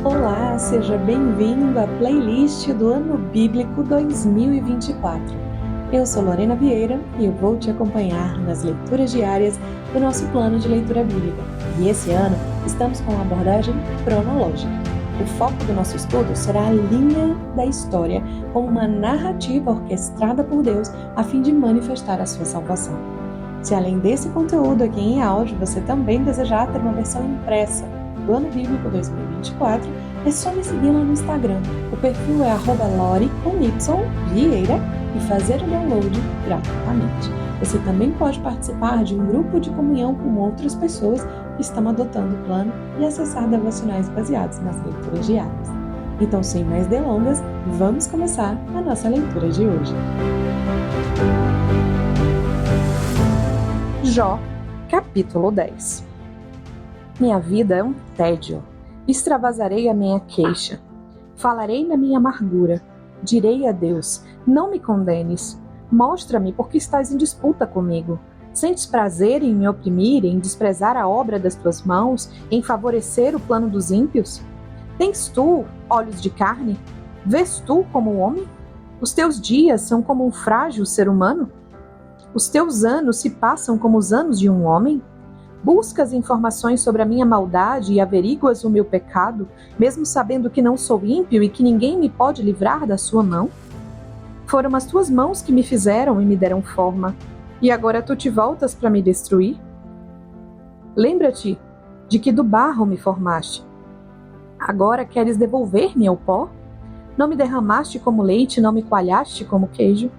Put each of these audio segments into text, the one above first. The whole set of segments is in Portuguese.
Olá, seja bem-vindo à playlist do Ano Bíblico 2024. Eu sou Lorena Vieira e eu vou te acompanhar nas leituras diárias do nosso plano de leitura bíblica. E esse ano estamos com uma abordagem cronológica. O foco do nosso estudo será a linha da história, com uma narrativa orquestrada por Deus a fim de manifestar a sua salvação. Se além desse conteúdo aqui em áudio, você também desejar ter uma versão impressa do Ano Bíblico 2024, é só me seguir lá no Instagram. O perfil é @lori_vieira e fazer o download gratuitamente. Você também pode participar de um grupo de comunhão com outras pessoas que estão adotando o plano e acessar devocionais baseados nas leituras diárias. Então, sem mais delongas, vamos começar a nossa leitura de hoje. Jó, capítulo 10. Minha vida é um tédio. Extravasarei a minha queixa. Falarei na minha amargura. Direi a Deus: não me condenes. Mostra-me porque estás em disputa comigo. Sentes prazer em me oprimir, em desprezar a obra das tuas mãos, em favorecer o plano dos ímpios? Tens tu olhos de carne? Vês tu como homem? Os teus dias são como um frágil ser humano? Os teus anos se passam como os anos de um homem? Buscas informações sobre a minha maldade e averiguas o meu pecado, mesmo sabendo que não sou ímpio e que ninguém me pode livrar da sua mão? Foram as tuas mãos que me fizeram e me deram forma, e agora tu te voltas para me destruir? Lembra-te de que do barro me formaste. Agora queres devolver-me ao pó? Não me derramaste como leite, não me coalhaste como queijo.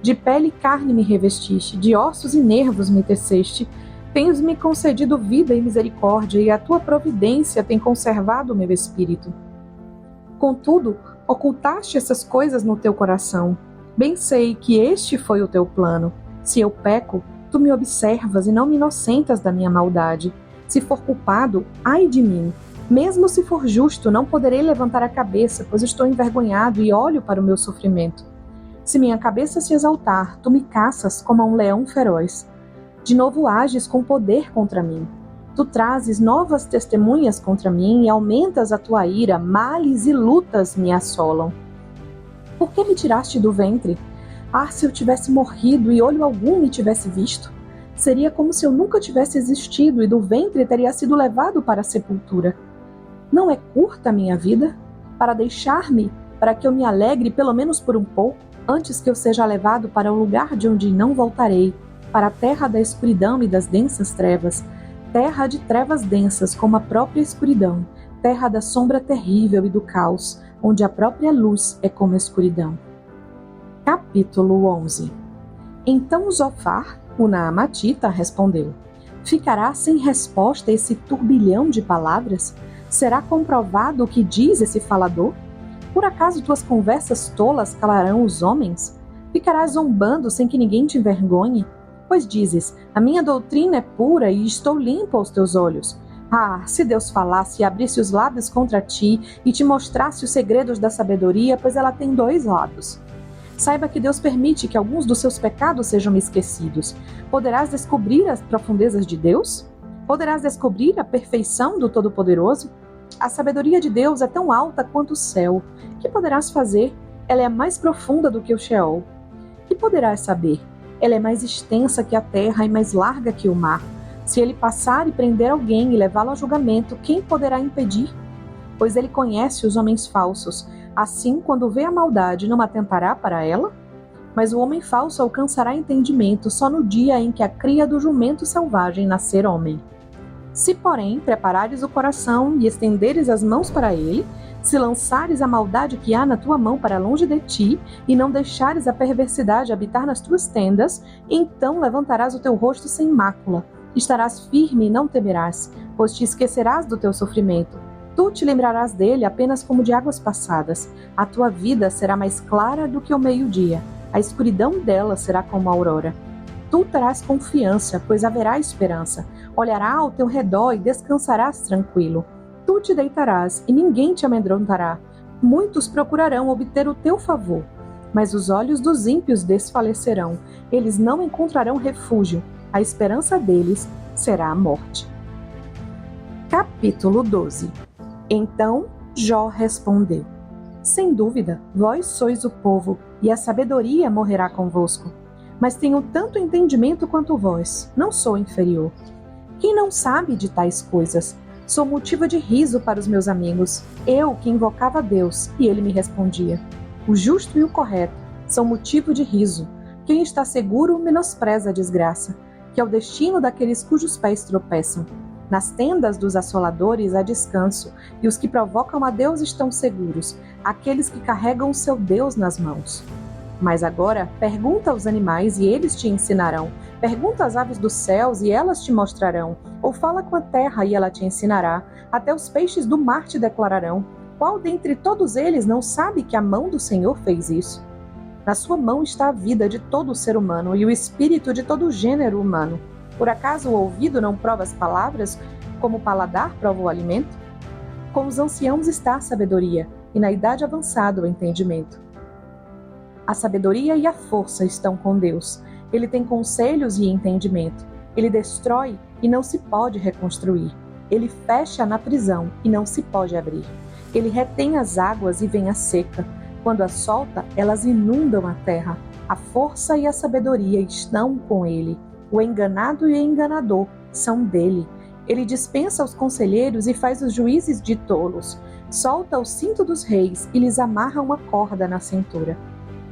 De pele e carne me revestiste, de ossos e nervos me teceste. Tens-me concedido vida e misericórdia, e a tua providência tem conservado o meu espírito. Contudo, ocultaste essas coisas no teu coração. Bem sei que este foi o teu plano. Se eu peco, tu me observas e não me inocentas da minha maldade. Se for culpado, ai de mim. Mesmo se for justo, não poderei levantar a cabeça, pois estou envergonhado e olho para o meu sofrimento. Se minha cabeça se exaltar, tu me caças como a um leão feroz. De novo ages com poder contra mim. Tu trazes novas testemunhas contra mim e aumentas a tua ira, males e lutas me assolam. Por que me tiraste do ventre? Ah, se eu tivesse morrido e olho algum me tivesse visto! Seria como se eu nunca tivesse existido e do ventre teria sido levado para a sepultura. Não é curta a minha vida? Para deixar-me, para que eu me alegre pelo menos por um pouco, antes que eu seja levado para o lugar de onde não voltarei, para a terra da escuridão e das densas trevas, terra de trevas densas como a própria escuridão, terra da sombra terrível e do caos, onde a própria luz é como a escuridão. Capítulo 11. Então Zofar, o Naamatita, respondeu: Ficará sem resposta esse turbilhão de palavras? Será comprovado o que diz esse falador? Por acaso tuas conversas tolas calarão os homens? Ficarás zombando sem que ninguém te envergonhe? Pois dizes: a minha doutrina é pura e estou limpo aos teus olhos. Ah, se Deus falasse e abrisse os lábios contra ti e te mostrasse os segredos da sabedoria, pois ela tem 2 lados. Saiba que Deus permite que alguns dos seus pecados sejam esquecidos. Poderás descobrir as profundezas de Deus? Poderás descobrir a perfeição do Todo-Poderoso? A sabedoria de Deus é tão alta quanto o céu. Que poderás fazer? Ela é mais profunda do que o Sheol. Que poderás saber? Ela é mais extensa que a terra e mais larga que o mar. Se ele passar e prender alguém e levá-lo a julgamento, quem poderá impedir? Pois ele conhece os homens falsos. Assim, quando vê a maldade, não atentará para ela? Mas o homem falso alcançará entendimento só no dia em que a cria do jumento selvagem nascer homem. Se, porém, preparares o coração e estenderes as mãos para ele, se lançares a maldade que há na tua mão para longe de ti, e não deixares a perversidade habitar nas tuas tendas, então levantarás o teu rosto sem mácula, estarás firme e não temerás, pois te esquecerás do teu sofrimento. Tu te lembrarás dele apenas como de águas passadas. A tua vida será mais clara do que o meio-dia, a escuridão dela será como a aurora. Tu terás confiança, pois haverá esperança. Olhará ao teu redor e descansarás tranquilo. Tu te deitarás e ninguém te amedrontará. Muitos procurarão obter o teu favor, mas os olhos dos ímpios desfalecerão. Eles não encontrarão refúgio. A esperança deles será a morte. Capítulo 12. Então Jó respondeu: sem dúvida, vós sois o povo, e a sabedoria morrerá convosco. Mas tenho tanto entendimento quanto vós, não sou inferior. Quem não sabe de tais coisas? Sou motivo de riso para os meus amigos. Eu que invocava a Deus, e ele me respondia. O justo e o correto são motivo de riso. Quem está seguro menospreza a desgraça, que é o destino daqueles cujos pés tropeçam. Nas tendas dos assoladores há descanso, e os que provocam a Deus estão seguros, aqueles que carregam o seu Deus nas mãos. Mas agora, pergunta aos animais e eles te ensinarão. Pergunta às aves dos céus e elas te mostrarão. Ou fala com a terra e ela te ensinará. Até os peixes do mar te declararão. Qual dentre todos eles não sabe que a mão do Senhor fez isso? Na sua mão está a vida de todo ser humano e o espírito de todo o gênero humano. Por acaso o ouvido não prova as palavras, como o paladar prova o alimento? Com os anciãos está a sabedoria, e na idade avançada o entendimento. A sabedoria e a força estão com Deus. Ele tem conselhos e entendimento. Ele destrói e não se pode reconstruir. Ele fecha na prisão e não se pode abrir. Ele retém as águas e vem a seca. Quando as solta, elas inundam a terra. A força e a sabedoria estão com ele. O enganado e o enganador são dele. Ele dispensa os conselheiros e faz os juízes de tolos. Solta o cinto dos reis e lhes amarra uma corda na cintura.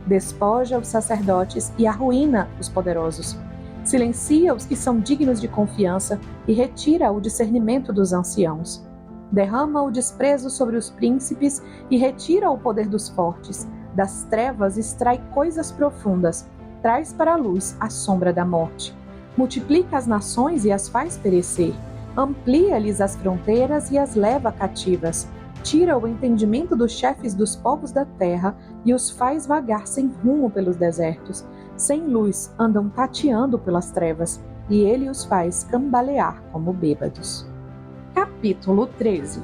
Despoja os sacerdotes e arruína os poderosos. Silencia os que são dignos de confiança e retira o discernimento dos anciãos. Derrama o desprezo sobre os príncipes e retira o poder dos fortes. Das trevas extrai coisas profundas. Traz para a luz a sombra da morte. Multiplica as nações e as faz perecer. Amplia-lhes as fronteiras e as leva cativas. Tira o entendimento dos chefes dos povos da terra e os faz vagar sem rumo pelos desertos. Sem luz andam tateando pelas trevas, e ele os faz cambalear como bêbados. Capítulo 13.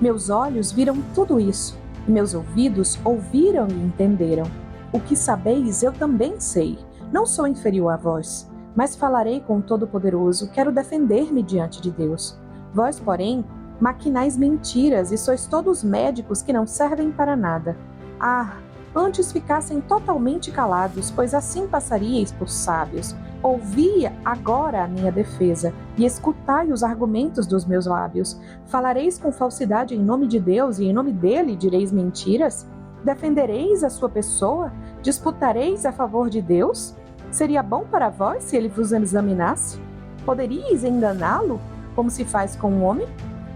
Meus olhos viram tudo isso, e meus ouvidos ouviram e entenderam. O que sabeis eu também sei, não sou inferior a vós. Mas falarei com o Todo-Poderoso, quero defender-me diante de Deus. Vós, porém, maquinais mentiras e sois todos médicos que não servem para nada. Ah, antes ficassem totalmente calados, pois assim passaríeis por sábios. Ouvi agora a minha defesa e escutai os argumentos dos meus lábios. Falareis com falsidade em nome de Deus e em nome dele direis mentiras? Defendereis a sua pessoa? Disputareis a favor de Deus? Seria bom para vós se ele vos examinasse? Poderíeis enganá-lo, como se faz com um homem?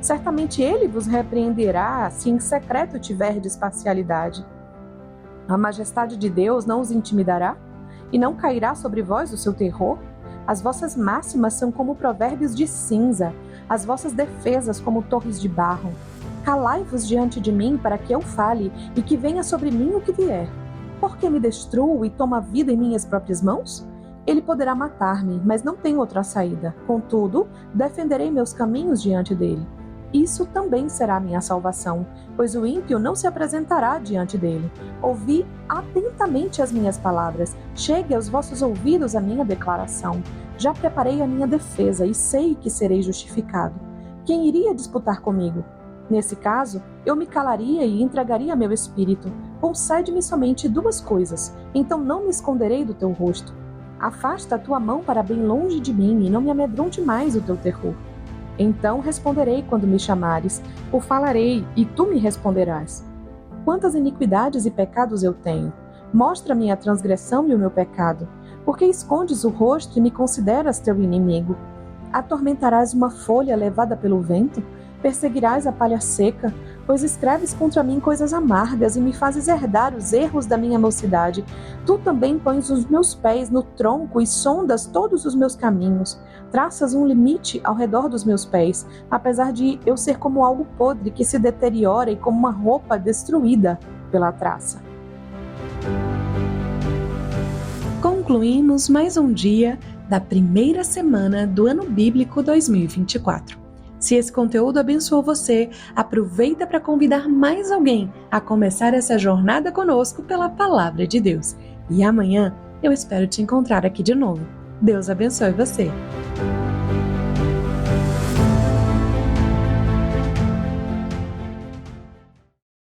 Certamente ele vos repreenderá se em secreto tiverdes parcialidade. A majestade de Deus não os intimidará? E não cairá sobre vós o seu terror? As vossas máximas são como provérbios de cinza, as vossas defesas como torres de barro. Calai-vos diante de mim para que eu fale e que venha sobre mim o que vier. Por que me destruo e tomo a vida em minhas próprias mãos? Ele poderá matar-me, mas não tem outra saída. Contudo, defenderei meus caminhos diante dele. Isso também será minha salvação, pois o ímpio não se apresentará diante dele. Ouvi atentamente as minhas palavras. Chegue aos vossos ouvidos a minha declaração. Já preparei a minha defesa e sei que serei justificado. Quem iria disputar comigo? Nesse caso, eu me calaria e entregaria meu espírito. Concede-me somente duas coisas, então não me esconderei do teu rosto. Afasta a tua mão para bem longe de mim e não me amedronte mais o teu terror. Então responderei quando me chamares, ou falarei e tu me responderás. Quantas iniquidades e pecados eu tenho? Mostra-me a transgressão e o meu pecado. Por que escondes o rosto e me consideras teu inimigo? Atormentarás uma folha levada pelo vento? Perseguirás a palha seca? Pois escreves contra mim coisas amargas e me fazes herdar os erros da minha mocidade. Tu também pões os meus pés no tronco e sondas todos os meus caminhos. Traças um limite ao redor dos meus pés, apesar de eu ser como algo podre que se deteriora e como uma roupa destruída pela traça. Concluímos mais um dia da primeira semana do ano bíblico 2024. Se esse conteúdo abençoou você, aproveita para convidar mais alguém a começar essa jornada conosco pela Palavra de Deus. E amanhã eu espero te encontrar aqui de novo. Deus abençoe você.